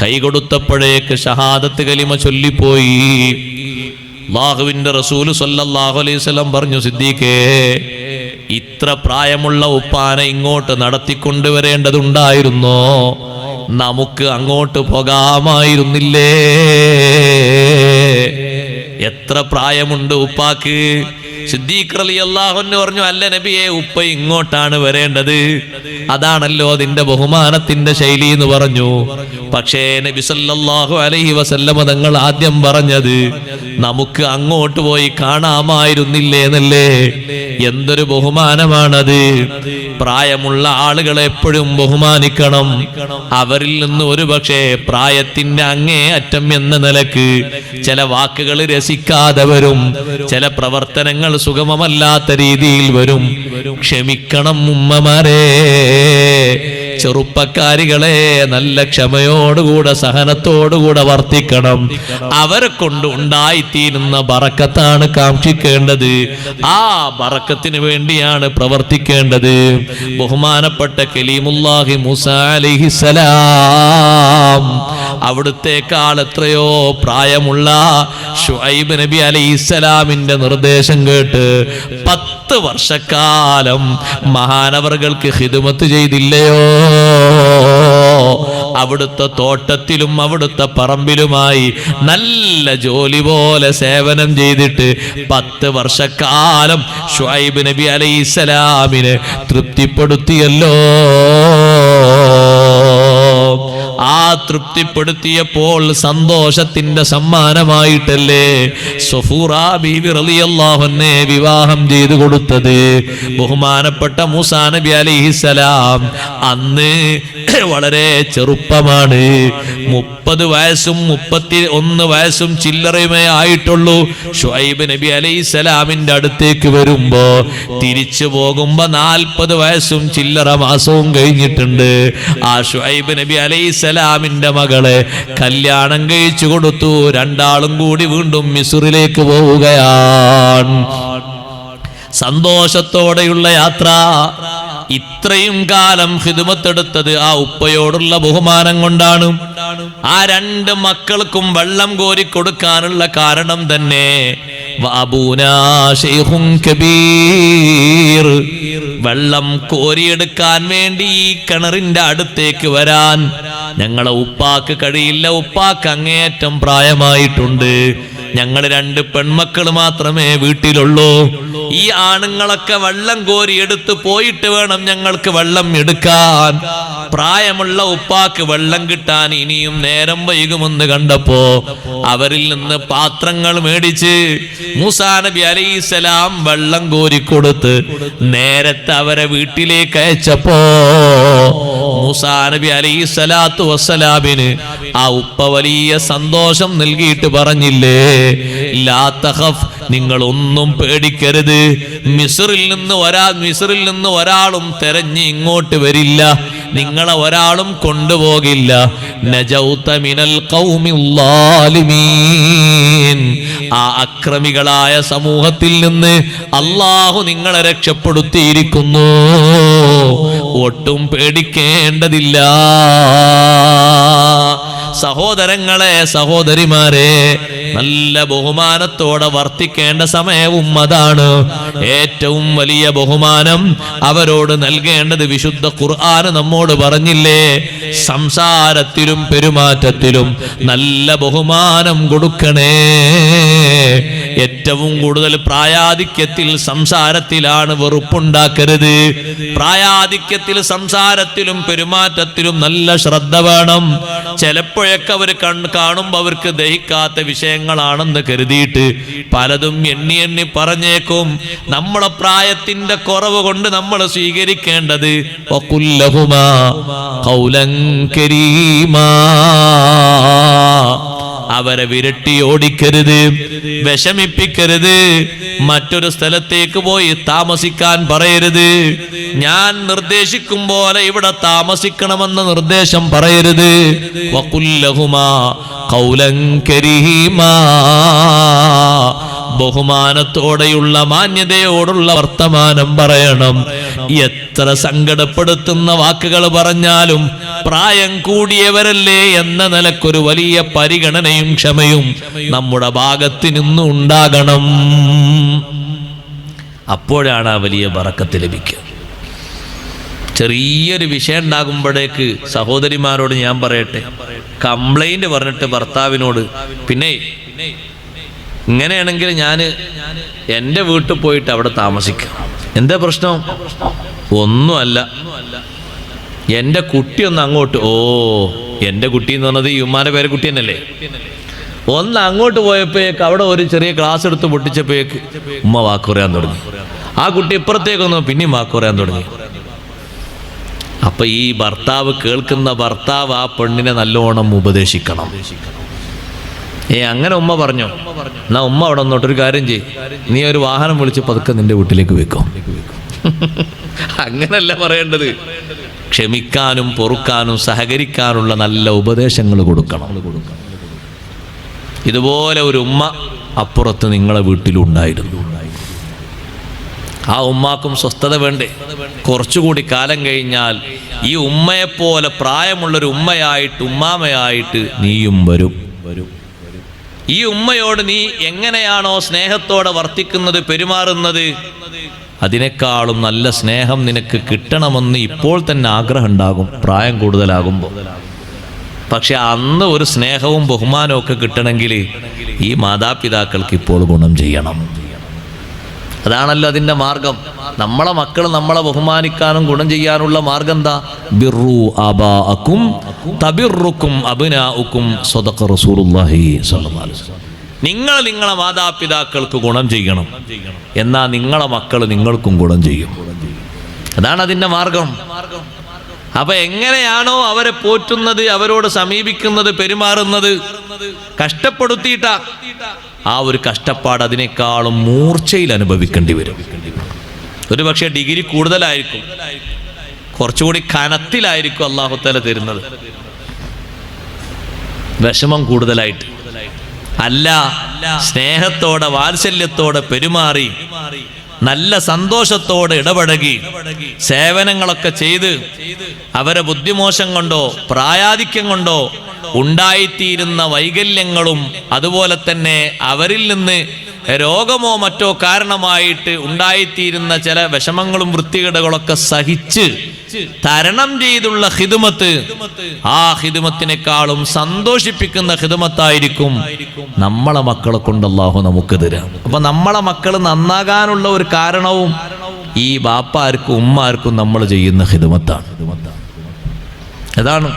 കൈ കൊടുത്തപ്പോഴേക്ക് ഷഹാദത്ത് കലിമ ചൊല്ലിപ്പോയി. അല്ലാഹുവിന്റെ റസൂല് സല്ലല്ലാഹു അലൈഹി വസല്ലം പറഞ്ഞു, സിദ്ദീഖേ, ഇത്ര പ്രായമുള്ള ഉപ്പാനെ ഇങ്ങോട്ട് നടത്തിക്കൊണ്ടുവരേണ്ടതുണ്ടായിരുന്നോ? നമുക്ക് അങ്ങോട്ട് പോകാമായിരുന്നില്ലേ? എത്ര പ്രായമുണ്ട് ഉപ്പാക്ക്? സിദ്ദീഖ് റളിയല്ലാഹു അൻഹു പറഞ്ഞു, അല്ല നബിയെ, ഉപ്പ ഇങ്ങോട്ടാണ് വരേണ്ടത്, അതാണല്ലോ അതിന്റെ ബഹുമാനത്തിന്റെ ശൈലി എന്ന് പറഞ്ഞു. പക്ഷേ നബി സല്ലല്ലാഹു അലൈഹി വസല്ലം തങ്ങൾ ആദ്യം പറഞ്ഞത് നമുക്ക് അങ്ങോട്ട് പോയി കാണാമായിരുന്നില്ലേ എന്നല്ലേ. എന്തൊരു ബഹുമാനമാണത്! പ്രായമുള്ള ആളുകളെ എപ്പോഴും ബഹുമാനിക്കണം. അവരിൽ നിന്ന് ഒരുപക്ഷെ പ്രായത്തിന്റെ അങ്ങേ അറ്റം എന്ന നിലക്ക് ചില വാക്കുകൾ രസിക്കാതെ വരും, ചില പ്രവർത്തനങ്ങൾ സുഗമമല്ലാത്ത രീതിയിൽ വരും. ക്ഷമിക്കണം ഉമ്മമാരെ, ചെറുപ്പക്കാരികളെ, നല്ല ക്ഷമയോടുകൂടെ സഹനത്തോടുകൂടെ വർത്തിക്കണം. അവരെ കൊണ്ട് ഉണ്ടായിത്തീരുന്ന ബറക്കത്താണ് കാക്ഷിക്കേണ്ടത്. ആ ബറക്കത്തിന് വേണ്ടിയാണ് പ്രവർത്തിക്കേണ്ടത്. ബഹുമാനപ്പെട്ട കലീമുല്ലാഹി മൂസാ അലൈഹിസ്സലാം, അവിടുത്തേക്കാൾ എത്രയോ പ്രായമുള്ള ശുഐബ് നബി അലൈഹിസ്സലാമിന്റെ നിർദ്ദേശം കേട്ട് 10 വർഷക്കാലം മഹാനവറുകൾക്ക് ഖിദ്മത്ത് ചെയ്തില്ലയോ? അവിടുത്തെ തോട്ടത്തിലും അവിടുത്തെ പറമ്പിലുമായി നല്ല ജോലി പോലെ സേവനം ചെയ്തിട്ട് 10 വർഷക്കാലം ശുഐബ് നബി അലൈഹിസ്സലാമിനെ തൃപ്തിപ്പെടുത്തിയല്ലോ. ആ തൃപ്തിപ്പെടുത്തിയപ്പോൾ സന്തോഷത്തിന്റെ സമ്മാനമായിട്ടല്ലേ സഫൂറാ ബീവി റളിയല്ലാഹു അൻഹയെ വിവാഹം ചെയ്തു കൊടുത്തത്. ബഹുമാനപ്പെട്ട മൂസാ നബി അലൈഹിസ്സലാം അന്ന് വളരെ ചെറുപ്പമാണ്. 30 വയസ്സും 31 വയസ്സും ചില്ലറയുമേ ആയിട്ടുള്ളൂ. ശുഐബ് നബി അലൈഹിസ്സലാമിന്റെ അടുത്തേക്ക് വരുമ്പോ തിരിച്ചു പോകുമ്പോ 40 വയസ്സും ചില്ലറ മാസവും കഴിഞ്ഞിട്ടുണ്ട്. ആ ശുഐബ് നബി അലൈഹിസ്സലാമിന്റെ മകളെ കല്യാണം കഴിച്ചു കൊടുത്തു. രണ്ടാളും കൂടി വീണ്ടും മിസ്റിലേക്ക് പോവുകയാണ്. സന്തോഷത്തോടെയുള്ള യാത്ര. ഇത്രയും കാലം ഖിദ്മത്തെടുത്തത് ആ ഉപ്പയോടുള്ള ബഹുമാനം കൊണ്ടാണ്. ആ രണ്ട് മക്കൾക്കും വെള്ളം കോരി കൊടുക്കാനുള്ള കാരണം തന്നെ വഅബൂനാ ശൈഖുൻ കബീർ, വെള്ളം കോരിയെടുക്കാൻ വേണ്ടി ഈ കിണറിന്റെ അടുത്തേക്ക് വരാൻ ഞങ്ങളെ ഉപ്പാക്ക് കഴിയില്ല. ഉപ്പാക്ക് അങ്ങേയറ്റം പ്രായമായിട്ടുണ്ട്. ഞങ്ങൾ രണ്ട് പെൺമക്കൾ മാത്രമേ വീട്ടിലുള്ളൂ. ഈ ആണുങ്ങളൊക്കെ വെള്ളം കോരി എടുത്ത് പോയിട്ട് വേണം ഞങ്ങൾക്ക് വെള്ളം എടുക്കാൻ. പ്രായമുള്ള ഉപ്പാക്ക് വെള്ളം കിട്ടാൻ ഇനിയും നേരം വൈകുമെന്ന് കണ്ടപ്പോ അവരിൽ നിന്ന് പാത്രങ്ങൾ മേടിച്ച് മൂസാ നബി അലൈഹിസ്സലാം വെള്ളം കോരിക്കൊടുത്ത് നേരത്തെ അവരെ വീട്ടിലേക്ക് അയച്ചപ്പോ മൂസാ നബി അലൈഹിസ്സലാത്തു വസ്സലാമിന് ആ ഉപ്പ വലിയ സന്തോഷം നൽകിയിട്ട് പറഞ്ഞില്ലേ, ലാ തഖഫ്, നിങ്ങൾ ഒന്നും പേടിക്കരുത്. മിസ്റിൽ നിന്ന് ഒരാളും തെരഞ്ഞ് ഇങ്ങോട്ട് വരില്ല, നിങ്ങളെ ഒരാളും കൊണ്ടുപോകില്ല. നജൗത മിനൽ ഖൗമിൽ ളാലിമീൻ, ആ അക്രമികളായ സമൂഹത്തിൽ നിന്ന് അല്ലാഹു നിങ്ങളെ രക്ഷപ്പെടുത്തിയിരിക്കുന്നു. ഒട്ടും പേടിക്കേണ്ടതില്ല. സഹോദരങ്ങളെ, സഹോദരിമാരെ, നല്ല ബഹുമാനത്തോടെ വർത്തിക്കേണ്ട സമയവും അതാണ്. ഏറ്റവും വലിയ ബഹുമാനം അവരോട് നൽകേണ്ടത് വിശുദ്ധ ഖുർആൻ നമ്മോട് പറഞ്ഞില്ലേ, സംസാരത്തിലും പെരുമാറ്റത്തിലും നല്ല ബഹുമാനം കൊടുക്കണേ. ഏറ്റവും കൂടുതൽ പ്രായാധിക്യത്തിൽ സംസാരത്തിലാണ്, വെറുപ്പുണ്ടാക്കരുത്. പ്രായാധിക്യത്തിൽ സംസാരത്തിലും പെരുമാറ്റത്തിലും നല്ല ശ്രദ്ധ വേണം. ചിലപ്പോഴൊക്കെ അവർ കാണുമ്പോൾ അവർക്ക് ദഹിക്കാത്ത വിഷയങ്ങളാണെന്ന് കരുതിയിട്ട് പലതും എണ്ണി എണ്ണി പറഞ്ഞേക്കും. നമ്മളെ പ്രായത്തിന്റെ കുറവ് കൊണ്ട് നമ്മൾ സ്വീകരിക്കേണ്ടത് വഖുല്ലഹുമാ ഖൗലൻ കരീമാ, അവരെ വിരട്ടി ഓടിക്കരുത്, വിഷമിപ്പിക്കരുത്, മറ്റൊരു സ്ഥലത്തേക്ക് പോയി താമസിക്കാൻ പറയരുത്. ഞാൻ നിർദ്ദേശിക്കും പോലെ ഇവിടെ താമസിക്കണമെന്ന നിർദ്ദേശം പറയരുത്. വഖുല്ലഹുമാ ഖൗലൻ കരീമാ, ബഹുമാനത്തോടെയുള്ള മാന്യതയോടുള്ള വർത്തമാനം പറയണം. എത്ര സങ്കടപ്പെടുത്തുന്ന വാക്കുകൾ പറഞ്ഞാലും പ്രായം കൂടിയവരല്ലേ എന്ന നിലക്കൊരു വലിയ പരിഗണനയും ക്ഷമയും നമ്മുടെ ഭാഗത്ത് നിന്നും ഉണ്ടാകണം. അപ്പോഴാണ് ആ വലിയ ബറക്കത്ത് ലഭിക്കുക. ചെറിയൊരു വിഷയം ഉണ്ടാകുമ്പോഴേക്ക് സഹോദരിമാരോട് ഞാൻ പറയട്ടെ, കംപ്ലൈന്റ് പറഞ്ഞിട്ട് ഭർത്താവിനോട്, പിന്നെ ഇങ്ങനെയാണെങ്കിൽ ഞാൻ എൻ്റെ വീട്ടിൽ പോയിട്ട് അവിടെ താമസിക്കാം. എന്താ പ്രശ്നം? ഒന്നുമല്ല, എൻ്റെ കുട്ടി ഒന്ന് അങ്ങോട്ട്, എൻ്റെ കുട്ടി എന്ന് പറഞ്ഞത് ഈ ഉമ്മാൻ്റെ പേരെ കുട്ടി തന്നെയല്ലേ, ഒന്ന് അങ്ങോട്ട് പോയപ്പോഴേക്ക് അവിടെ ഒരു ചെറിയ ക്ലാസ് എടുത്ത് പൊട്ടിച്ചപ്പോഴേക്ക് ഉമ്മ വാക്ക് പറയാൻ തുടങ്ങി. ആ കുട്ടി ഇപ്പുറത്തേക്കൊന്ന് പിന്നെയും വാക്ക് പറയാൻ തുടങ്ങി. അപ്പൊ ഈ ഭർത്താവ്, കേൾക്കുന്ന ഭർത്താവ് ആ പെണ്ണിനെ നല്ലോണം ഉപദേശിക്കണം. അങ്ങനെ ഉമ്മ പറഞ്ഞോ, എന്നാ ഉമ്മ അവിടെ നിന്നോട്ടൊരു കാര്യം ചെയ്യ്, നീ ഒരു വാഹനം വിളിച്ച് പതുക്കെ നിന്റെ വീട്ടിലേക്ക് വെക്കോ. അങ്ങനല്ല പറയേണ്ടത്. ക്ഷമിക്കാനും പൊറുക്കാനും സഹകരിക്കാനുള്ള നല്ല ഉപദേശങ്ങൾ കൊടുക്കണം. ഇതുപോലെ ഒരു ഉമ്മ അപ്പുറത്ത് നിങ്ങളെ വീട്ടിലുണ്ടായിരുന്നു. ആ ഉമ്മാക്കും സ്വസ്ഥത വേണ്ടേ? കുറച്ചുകൂടി കാലം കഴിഞ്ഞാൽ ഈ ഉമ്മയെപ്പോലെ പ്രായമുള്ളൊരു ഉമ്മയായിട്ട്, ഉമ്മാമയായിട്ട് നീയും വരും. ഈ ഉമ്മയോട് നീ എങ്ങനെയാണോ സ്നേഹത്തോടെ വർത്തിക്കുന്നത്, പെരുമാറുന്നത്, അതിനേക്കാളും നല്ല സ്നേഹം നിനക്ക് കിട്ടണമെന്ന് ഇപ്പോൾ തന്നെ ആഗ്രഹം ഉണ്ടാകും പ്രായം കൂടുതലാകുമ്പോൾ. പക്ഷെ അന്ന് ഒരു സ്നേഹവും ബഹുമാനവും ഒക്കെ കിട്ടണമെങ്കിൽ ഈ മാതാപിതാക്കൾക്ക് ഇപ്പോൾ ഗുണം ചെയ്യണം. അതാണല്ലോ അതിൻ്റെ മാർഗം. നമ്മളെ മക്കൾ നമ്മളെ ബഹുമാനിക്കാനും ഗുണം ചെയ്യാനുള്ള മാർഗം എന്താ? ബിർറു ആബാഅക്കും തബിർറുക്കും അബ്നാഉക്കും സദഖ റസൂലുള്ളാഹി സ്വല്ലല്ലാഹു അലൈഹി വസല്ലം. നിങ്ങൾ നിങ്ങളെ മാതാപിതാക്കൾക്ക് ഗുണം ചെയ്യണം, എന്നാൽ നിങ്ങളെ മക്കൾ നിങ്ങൾക്കും ഗുണം ചെയ്യും. അതാണ് അതിൻ്റെ മാർഗം. അപ്പൊ എങ്ങനെയാണോ അവരെ പോറ്റുന്നത്, അവരോട് സമീപിക്കുന്നത്, പെരുമാറുന്നത്, കഷ്ടപ്പെടുത്തിയിട്ടാ, ആ ഒരു കഷ്ടപ്പാട് അതിനേക്കാളും മൂർച്ചയിൽ അനുഭവിക്കേണ്ടി വരും. ഒരു പക്ഷേ ഡിഗ്രി കൂടുതലായിരിക്കും, കുറച്ചുകൂടി കനത്തിലായിരിക്കും അല്ലാഹു തആല തരുന്നത്, വിഷമം കൂടുതലായിട്ട്. അല്ല, സ്നേഹത്തോടെ വാത്സല്യത്തോടെ പെരുമാറി നല്ല സന്തോഷത്തോടെ ഇടപഴകി സേവനങ്ങളൊക്കെ ചെയ്ത് അവരെ ബുദ്ധിമോശം കൊണ്ടോ പ്രായാധിക്യം കൊണ്ടോ ഉണ്ടായിത്തീരുന്ന വൈകല്യങ്ങളും അതുപോലെ തന്നെ അവരിൽ നിന്ന് രോഗമോ മറ്റോ കാരണമായിട്ട് ഉണ്ടായിത്തീരുന്ന ചില വിഷമങ്ങളും വൃത്തികേടുകളൊക്കെ സഹിച്ച് തരണം ചെയ്തുള്ള ഖിദ്മത്ത്, ആ ഖിദ്മത്തിനേക്കാളും സന്തോഷിപ്പിക്കുന്ന ഖിദ്മത്തായിരിക്കും നമ്മളെ മക്കളെ കൊണ്ട് അല്ലാഹു നമുക്ക് തരാം. അപ്പൊ നമ്മളെ മക്കൾ നന്നാകാനുള്ള ഒരു കാരണവും ഈ ബാപ്പാർക്കും ഉമ്മാർക്കും നമ്മൾ ചെയ്യുന്ന ഖിദ്മത്താണ്. അതാണ്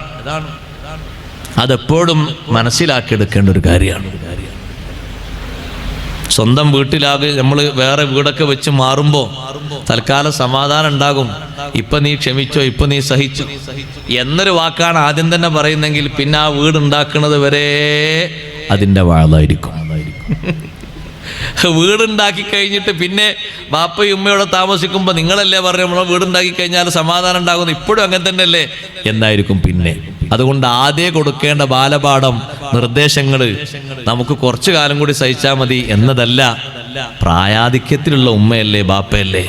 അതെപ്പോഴും മനസ്സിലാക്കിയെടുക്കേണ്ട ഒരു കാര്യമാണ്. സ്വന്തം വീട്ടിലാകെ നമ്മൾ വേറെ വീടൊക്കെ വെച്ച് മാറുമ്പോൾ തൽക്കാലം സമാധാനം ഉണ്ടാകും. ഇപ്പൊ നീ ക്ഷമിച്ചോ, ഇപ്പൊ നീ സഹിച്ചു എന്നൊരു വാക്കാണ് ആദ്യം തന്നെ പറയുന്നെങ്കിൽ പിന്നെ ആ വീട് ഉണ്ടാക്കുന്നത് വരെ അതിൻ്റെ വാളായിരിക്കും. വീടുണ്ടാക്കി കഴിഞ്ഞിട്ട് പിന്നെ ബാപ്പയും ഉമ്മയോടെ താമസിക്കുമ്പോൾ നിങ്ങളല്ലേ പറഞ്ഞു നമ്മളെ വീടുണ്ടാക്കി കഴിഞ്ഞാൽ സമാധാനം ഉണ്ടാകുന്നു, ഇപ്പോഴും അങ്ങനെ തന്നെയല്ലേ എന്നായിരിക്കും പിന്നെ. അതുകൊണ്ട് ആദ്യം കൊടുക്കേണ്ട ബാലപാഠം നിർദ്ദേശങ്ങൾ നമുക്ക് കുറച്ചു കാലം കൂടി സഹിച്ചാൽ മതി എന്നതല്ല. പ്രായാധിക്യത്തിലുള്ള ഉമ്മയല്ലേ ബാപ്പയല്ലേ,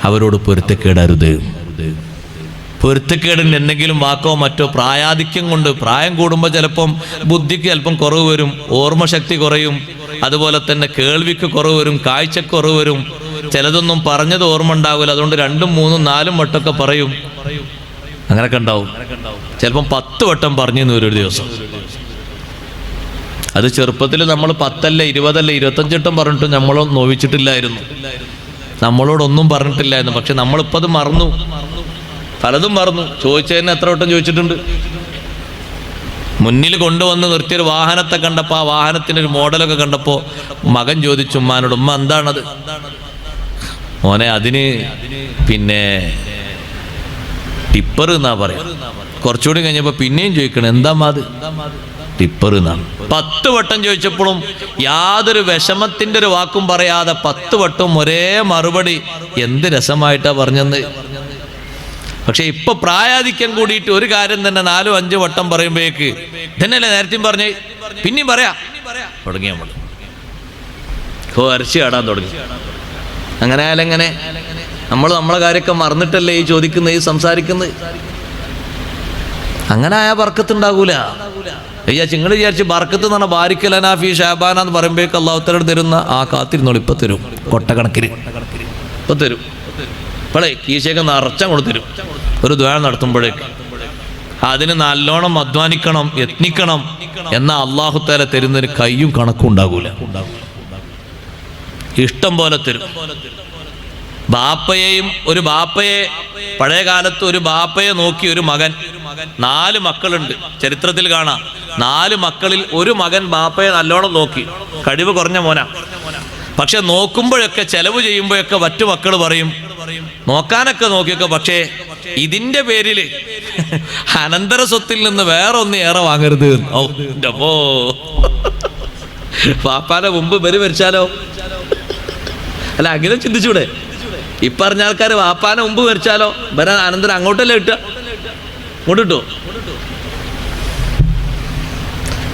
അവരോട് പൊരുത്തക്കേടരുത്. പൊരുത്തക്കേടിന് എന്തെങ്കിലും വാക്കോ മറ്റോ പ്രായാധിക്യം കൊണ്ട്, പ്രായം കൂടുമ്പോൾ ചിലപ്പം ബുദ്ധിക്ക് ചിലപ്പം കുറവ് വരും, ഓർമ്മശക്തി കുറയും, അതുപോലെ തന്നെ കേൾവിക്ക് കുറവ് വരും, കാഴ്ചക്കുറവ് വരും, ചിലതൊന്നും പറഞ്ഞത് ഓർമ്മ ഉണ്ടാവില്ല. അതുകൊണ്ട് 2, 3, 4 വട്ടമൊക്കെ പറയും. അങ്ങനെയൊക്കെ ഉണ്ടാവും. ചിലപ്പം 10 വട്ടം പറഞ്ഞു ഒരു ദിവസം. അത് ചെറുപ്പത്തിൽ നമ്മൾ 10 അല്ല 20 അല്ല 25 വട്ടം പറഞ്ഞിട്ട് നമ്മൾ നോവിച്ചിട്ടില്ലായിരുന്നു, നമ്മളോടൊന്നും പറഞ്ഞിട്ടില്ലായിരുന്നു. പക്ഷെ നമ്മളിപ്പോൾ അത് മറന്നു, പലതും മറന്നു. ചോദിച്ചതിന് എത്ര വട്ടം ചോദിച്ചിട്ടുണ്ട്. മുന്നിൽ കൊണ്ടുവന്ന് നിർത്തിയൊരു വാഹനത്തെ കണ്ടപ്പോൾ ആ വാഹനത്തിൻ്റെ ഒരു മോഡലൊക്കെ കണ്ടപ്പോൾ മകൻ ചോദിച്ചു ഉമ്മാനോട്, ഉമ്മ എന്താണത്? മോനെ അതിന് പിന്നെ ടിപ്പർ എന്നാ പറയാം. കുറച്ചുകൂടി കഴിഞ്ഞപ്പോൾ പിന്നെയും ചോദിക്കണം, എന്താ അത്? ടിപ്പർ എന്നാണ്. 10 വട്ടം ചോദിച്ചപ്പോഴും യാതൊരു വിഷമത്തിൻ്റെ ഒരു വാക്കും പറയാതെ 10 വട്ടം ഒരേ മറുപടി. എന്ത് രസമായിട്ടാ പറഞ്ഞെന്ന്. പക്ഷെ ഇപ്പൊ പ്രായാധിക്യം കൂടിയിട്ട് ഒരു കാര്യം തന്നെ 4, 5 വട്ടം പറയുമ്പോഴേക്ക് ഇതന്നെയല്ലേ നേരത്തെയും പറഞ്ഞ് പിന്നെയും പറയാ തുടങ്ങി. നമ്മൾ അരച്ചി ആടാൻ തുടങ്ങി. അങ്ങനെ ആയാലെങ്ങനെ? നമ്മൾ നമ്മളെ കാര്യമൊക്കെ മറന്നിട്ടല്ലേ ഈ ചോദിക്കുന്നത്, ഈ സംസാരിക്കുന്നത്. അങ്ങനെ ആയാൽ ബർക്കത്തുണ്ടാകൂല. നിങ്ങൾ വിചാരിച്ച് ബർക്കത്ത് എന്ന് പറഞ്ഞാൽ ബാരിക്കലനാഫി ഷാബാന എന്ന് പറയുമ്പോഴേക്ക് അള്ളാഹുത്തലയോട് തരുന്ന ആ കാത്തിരുന്നോളൂ. ഇപ്പൊ തരും, കൊട്ടക്കണക്കിന് ഇപ്പൊ തരും. ഇപ്പോളേ കീശയൊക്കെ നിറച്ചാൽ കൊടുത്തരും. ഒരു ദ്വാ നടത്തുമ്പോഴേക്ക് അതിന് നല്ലോണം അധ്വാനിക്കണം, യത്നിക്കണം. എന്നാൽ അള്ളാഹുത്താല തരുന്നൊരു കയ്യും കണക്കും ഉണ്ടാകൂല. ഇഷ്ടം പോലെ തരും. ഒരു ബാപ്പയെ പഴയ കാലത്ത് ഒരു ബാപ്പയെ നോക്കി ഒരു മകൻ, 4 മക്കളുണ്ട് ചരിത്രത്തിൽ കാണാം. 4 മക്കളിൽ ഒരു മകൻ ബാപ്പയെ നല്ലോണം നോക്കി. കഴിവ് കുറഞ്ഞ മോനാ. പക്ഷെ നോക്കുമ്പോഴൊക്കെ ചെലവ് ചെയ്യുമ്പോഴൊക്കെ മറ്റു മക്കൾ പറയും നോക്കാനൊക്കെ നോക്കിയൊക്കെ, പക്ഷേ ഇതിന്റെ പേരില് അനന്തര സ്വത്തിൽ നിന്ന് വേറെ ഒന്ന് ഏറെ വാങ്ങരുത്. ഓ പാപ്പാന്റെ മുമ്പ് ബരി മരിച്ചാലോ? അല്ല അങ്ങനെ ചിന്തിച്ചൂടെ? ഇപ്പറഞ്ഞ ആൾക്കാർ വാപ്പാനെ മുമ്പ് മരിച്ചാലോ വരാൻ അനന്തരം അങ്ങോട്ടല്ലേ കിട്ടുക? ഇങ്ങോട്ട് കിട്ടുമോ?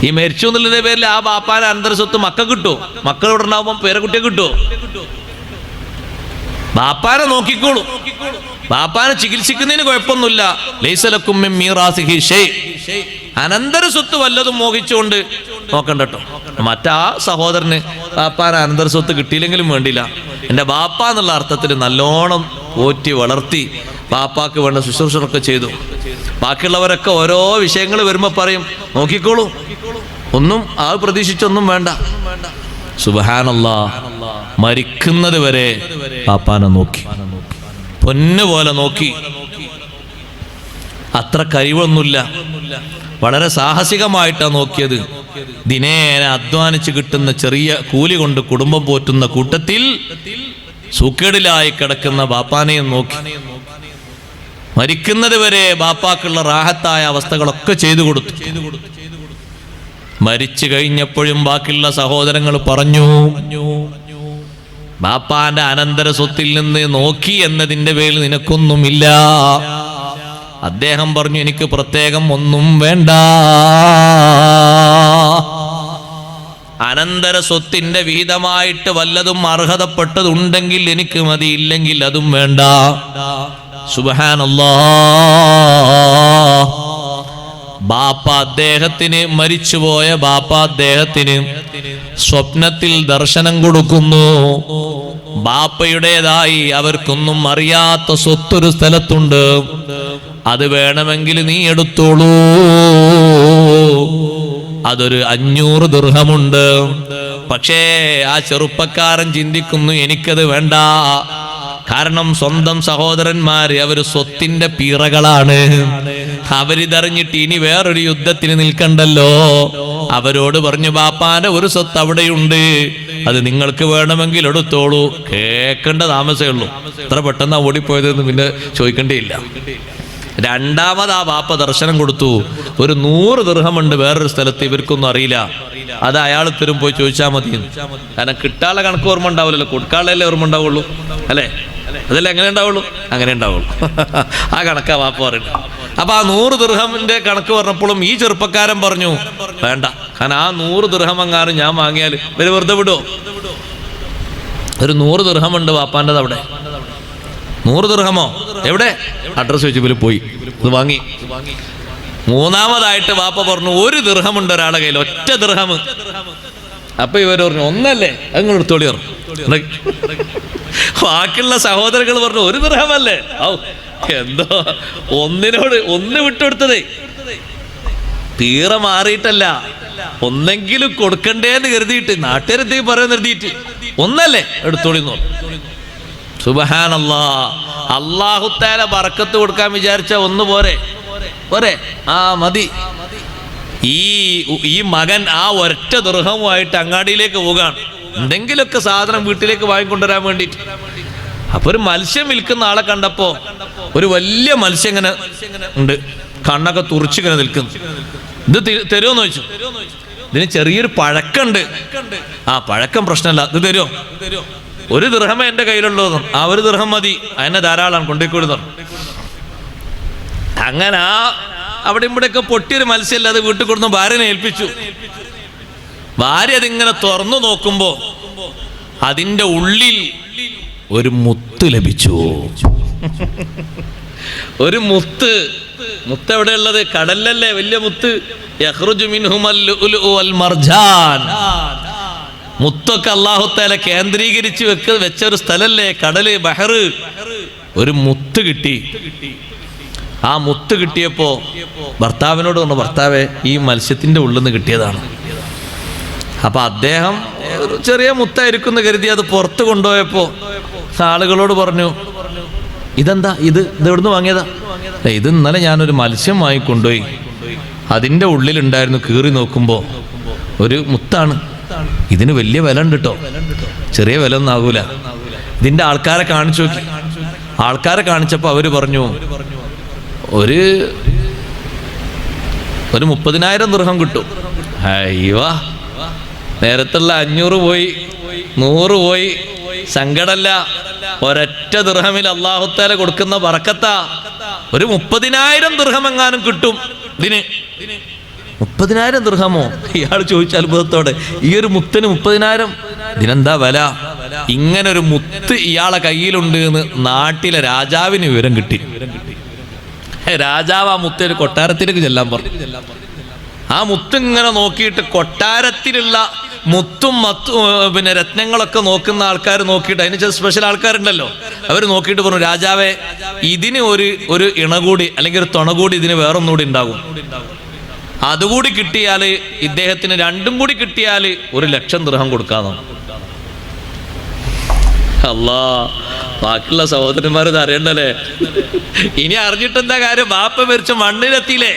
ഈ മരിച്ചു എന്നുള്ളതിന്റെ പേരിൽ ആ ബാപ്പാനെ അനന്തര സ്വത്ത് മക്കൾ കിട്ടുമോ? മക്കൾ ഇവിടെ ഉണ്ടാവുമ്പോൾ പേരക്കുട്ടിയെ കിട്ടുമോ? ബാപ്പാനെ നോക്കിക്കോളൂ. ബാപ്പാനെ ചികിത്സിക്കുന്നതിന് കുഴപ്പമൊന്നുമില്ല. ലൈസലക്കും മിൻ മീറാസിഹി ഷൈ. അനന്തര സ്വത്ത് വല്ലതും മോഹിച്ചുകൊണ്ട് നോക്കണ്ട കേട്ടോ. മറ്റാ സഹോദരന് ബാപ്പാനെ അനന്തര സ്വത്ത് കിട്ടിയില്ലെങ്കിലും വേണ്ടില്ല, എൻ്റെ ബാപ്പ എന്നുള്ള അർത്ഥത്തിൽ നല്ലോണം പോറ്റി വളർത്തി ബാപ്പാക്ക് വേണ്ട ശുശ്രൂഷകളൊക്കെ ചെയ്തു. ബാക്കിയുള്ളവരൊക്കെ ഓരോ വിഷയങ്ങൾ വരുമ്പോൾ പറയും നോക്കിക്കോളൂ, ഒന്നും ആ പ്രതീക്ഷിച്ചൊന്നും വേണ്ട. സുബ്ഹാനല്ലാഹ്, മരിക്കുന്നത് വരെ പാപ്പാനെ നോക്കി, പൊന്നുപോലെ നോക്കി. അത്ര കഴിവൊന്നുമില്ല, വളരെ സാഹസികമായിട്ടാണ് നോക്കിയത്. ദിനേന അധ്വാനിച്ച് കിട്ടുന്ന ചെറിയ കൂലി കൊണ്ട് കുടുംബം പോറ്റുന്ന കൂട്ടത്തിൽ സൂക്കേടിലായി കിടക്കുന്ന ബാപ്പാനെയും നോക്കി. മരിക്കുന്നത് വരെ ബാപ്പാക്കുള്ള റാഹത്തായ അവസ്ഥകളൊക്കെ ചെയ്തു കൊടുത്തു. മരിച്ചു കഴിഞ്ഞപ്പോഴും ബാക്കിയുള്ള സഹോദരങ്ങൾ പറഞ്ഞു, ബാപ്പാന്റെ അനന്തര സ്വത്തിൽ നിന്ന് നോക്കി എന്നതിൻ്റെ പേരിൽ നിനക്കൊന്നുമില്ല. അദ്ദേഹം പറഞ്ഞു, എനിക്ക് പ്രത്യേകം ഒന്നും വേണ്ട. അനന്തര സ്വത്തിന്റെ വിഹിതമായിട്ട് വല്ലതും അർഹതപ്പെട്ടതുണ്ടെങ്കിൽ എനിക്ക് മതി, ഇല്ലെങ്കിൽ അതും വേണ്ട. സുബ്ഹാനല്ലാഹ്. ബാപ്പ അദ്ദേഹത്തിന്, മരിച്ചുപോയ ബാപ്പ അദ്ദേഹത്തിന് സ്വപ്നത്തിൽ ദർശനം കൊടുക്കുന്നു. ബാപ്പയുടേതായി അവർക്കൊന്നും അറിയാത്ത സ്വത്തൊരു സ്ഥലത്തുണ്ട്, അത് വേണമെങ്കിൽ നീ എടുത്തോളൂ. അതൊരു 500 ദിർഹമുണ്ട്. പക്ഷേ ആ ചെറുപ്പക്കാരൻ ചിന്തിക്കുന്നു, എനിക്കത് വേണ്ട. കാരണം സ്വന്തം സഹോദരന്മാര് അവര് സ്വത്തിന്റെ പീറകളാണ്. അവരിതറിഞ്ഞിട്ട് ഇനി വേറൊരു യുദ്ധത്തിന് നിൽക്കണ്ടല്ലോ. അവരോട് പറഞ്ഞു, ബാപ്പാന്റെ ഒരു സ്വത്ത് അവിടെയുണ്ട്, അത് നിങ്ങൾക്ക് വേണമെങ്കിൽ എടുത്തോളൂ. കേൾക്കേണ്ട താമസമേ ഉള്ളൂ. എത്ര പെട്ടെന്ന് ഓടിപ്പോയതെന്ന് പിന്നെ ചോദിക്കേണ്ടിയില്ല. രണ്ടാമത് ആ ബാപ്പ ദർശനം കൊടുത്തു. ഒരു 100 ദിർഹമുണ്ട് വേറൊരു സ്ഥലത്ത്, ഇവർക്കൊന്നും അറിയില്ല. അത് അയാൾ തരും, പോയി ചോദിച്ചാൽ മതി. കാരണം കിട്ടാനുള്ള കണക്ക് ഓർമ്മ ഉണ്ടാവില്ലല്ലോ, കൊടുക്കാനുള്ളതല്ലേ ഓർമ്മ ഉണ്ടാവുള്ളൂ അല്ലേ? അതല്ലേ എങ്ങനെ ഉണ്ടാവുള്ളൂ? അങ്ങനെ ഉണ്ടാവുള്ളൂ. ആ കണക്കാ ബാപ്പ പറയുന്നത്. അപ്പൊ ആ 100 ദിർഹമിന്റെ കണക്ക് പറഞ്ഞപ്പോഴും ഈ ചെറുപ്പക്കാരൻ പറഞ്ഞു, വേണ്ട. കാരണം ആ 100 ദിർഹം എങ്ങാനും ഞാൻ വാങ്ങിയാൽ ഇവര് വെറുതെ വിടുവോ? ഒരു 100 ദിർഹമുണ്ട് ബാപ്പാൻ്റെത് അവിടെ. 100 ദിർഹമോ? എവിടെ? അഡ്രസ് വെച്ച് ഇവര് പോയി ഇത് വാങ്ങി. മൂന്നാമതായിട്ട് ബാപ്പ പറഞ്ഞു, 1 ദിർഹമുണ്ട് ഒരാളുടെ കയ്യിൽ, ഒറ്റ ദിർഹം. അപ്പൊ ഇവര് പറഞ്ഞു, ഒന്നല്ലേ, അത് നിങ്ങൾ എടുത്തോളി പറഞ്ഞു. ബാക്കിയുള്ള സഹോദരങ്ങൾ പറഞ്ഞു, 1 ദിർഹമല്ലേ? എന്തോ ഒന്നിനോട് ഒന്ന് വിട്ടുകൊടുത്തതേ. തീരെ മാറിയിട്ടല്ല, ഒന്നെങ്കിലും കൊടുക്കണ്ടേന്ന് കരുതിയിട്ട്, നാട്ടുകാരെന്തെങ്കിലും പറയാൻ കരുതിയിട്ട്, ഒന്നല്ലേ എടുത്തോളി എന്ന് പറഞ്ഞു. സുബ്ഹാനല്ലാഹ്. അല്ലാഹു തആല ബറക്കത്ത് കൊടുക്കാൻ വിചാരിച്ച ഒന്ന് പോരെ? ആ മതി. ഈ മകൻ ആ ഒരൊറ്റ ദിർഹവുമായിട്ട് അങ്ങാടിയിലേക്ക് പോകാണ്, എന്തെങ്കിലുമൊക്കെ സാധനം വീട്ടിലേക്ക് വാങ്ങിക്കൊണ്ടുവരാൻ വേണ്ടിയിട്ട്. അപ്പൊ ഒരു മത്സ്യം വിൽക്കുന്ന ആളെ കണ്ടപ്പോ, ഒരു വലിയ മത്സ്യം ഇങ്ങനെ ഉണ്ട്, കണ്ണൊക്കെ തുറിച്ചിങ്ങനെ നിൽക്കുന്നു. ഇത് തരുമോന്ന് ചോദിച്ചു. ഇതിന് ചെറിയൊരു പഴക്കമുണ്ട്. ആ പഴക്കം പ്രശ്നമല്ല, ഇത് തരുമോ? 1 ദിർഹമേ എന്റെ കയ്യിലുള്ളൂ. ആ 1 ദിർഹം മതി, അതിനെ ധാരാളമാണ്, കൊണ്ടുപോയിക്കൊടുന്നു. അങ്ങനെ അവിടെ ഇവിടെയൊക്കെ പൊട്ടിയൊരു മത്സ്യമല്ല, അത് വീട്ടിൽ കൊടുന്ന് ഭാര്യനെ ഏൽപ്പിച്ചു. ഭാര്യ അതിങ്ങനെ തുറന്നു നോക്കുമ്പോ അതിന്റെ ഉള്ളിൽ ഒരു മുത്ത് ലഭിച്ചു. ഒരു മുത്ത്. മുത്ത് എവിടെയുള്ളത്? കടലിലല്ലേ വലിയ മുത്ത്. യഖ്റുജു മിൻഹുൽ ലുഅ്ലുഉ വൽ മർജാൻ. മുത്തൊക്കെ അല്ലാഹു തആല കേന്ദ്രീകരിച്ച് വെച്ച ഒരു സ്ഥലല്ലേ കടല്, ബഹറ്. ഒരു മുത്ത് കിട്ടി. ആ മുത്ത് കിട്ടിയപ്പോ ഭർത്താവിനോട് പറഞ്ഞു, ഭർത്താവേ, ഈ മത്സ്യത്തിന്റെ ഉള്ളിൽ നിന്ന് കിട്ടിയതാണ്. അപ്പൊ അദ്ദേഹം ചെറിയ മുത്തായിരിക്കും എന്ന് കരുതി അത് പുറത്ത് കൊണ്ടുപോയപ്പോ ആളുകളോട് പറഞ്ഞു, ഇതെന്താ? ഇത് എവിടുന്ന് വാങ്ങിയതാ? ഇത് ഇന്നലെ ഞാനൊരു മത്സ്യം വാങ്ങിക്കൊണ്ടുപോയി, അതിന്റെ ഉള്ളിലുണ്ടായിരുന്നു, കീറി നോക്കുമ്പോ ഒരു മുത്താണ്. ഇതിന് വലിയ വില ഉണ്ട് കേട്ടോ, ചെറിയ വില ഒന്നും ആകൂല. ഇതിന്റെ ആൾക്കാരെ കാണിച്ചു നോക്കി. ആൾക്കാരെ കാണിച്ചപ്പോ അവര് പറഞ്ഞു, ഒരു 30,000 ദിർഹം കിട്ടും. അയ്യോ, നേരത്തുള്ള 500 പോയി, 100 പോയി. സങ്കടല്ല, ഒരൊറ്റ ദിർഹമിൽ അല്ലാഹു തആല കൊടുക്കുന്ന ബറക്കത്താ. ഒരു 30,000 ദിർഹം എങ്ങാനും കിട്ടും ഇതിന്. 30,000 ദിർഹമോ? ഇയാൾ ചോദിച്ച അത്ഭുതത്തോടെ. ഈ ഒരു മുത്തിന് 30,000? ഇതിനെന്താ വില? ഇങ്ങനൊരു മുത്ത് ഇയാളെ കയ്യിലുണ്ട് എന്ന് നാട്ടിലെ രാജാവിന് വിവരം കിട്ടി. രാജാവ് ആ മുത്തൊരു കൊട്ടാരത്തിലേക്ക് ചെല്ലാൻ പറഞ്ഞു. ആ മുത്ത് ഇങ്ങനെ നോക്കിയിട്ട്, കൊട്ടാരത്തിലുള്ള മുത്തും പിന്നെ രത്നങ്ങളൊക്കെ നോക്കുന്ന ആൾക്കാർ നോക്കിയിട്ട്, അതിന് ചില സ്പെഷ്യൽ ആൾക്കാരുണ്ടല്ലോ, അവർ നോക്കിയിട്ട് പറഞ്ഞു, രാജാവേ, ഇതിന് ഒരു ഇണ കൂടി അല്ലെങ്കിൽ ഒരു തുണ കൂടി ഇതിന് വേറൊന്നുകൂടി ഉണ്ടാകും. അതുകൂടി കിട്ടിയാൽ, ഇദ്ദേഹത്തിന് 2ഉം കൂടി കിട്ടിയാൽ 1,00,000 ദിർഹം കൊടുക്കാന്നോ. അല്ലാ, ബാക്കിയുള്ള സഹോദരന്മാർ ഇത് അറിയണ്ടല്ലേ. ഇനി അറിഞ്ഞിട്ടെന്താ കാര്യം? ബാപ്പ മരിച്ച മണ്ണിലെത്തിയില്ലേ?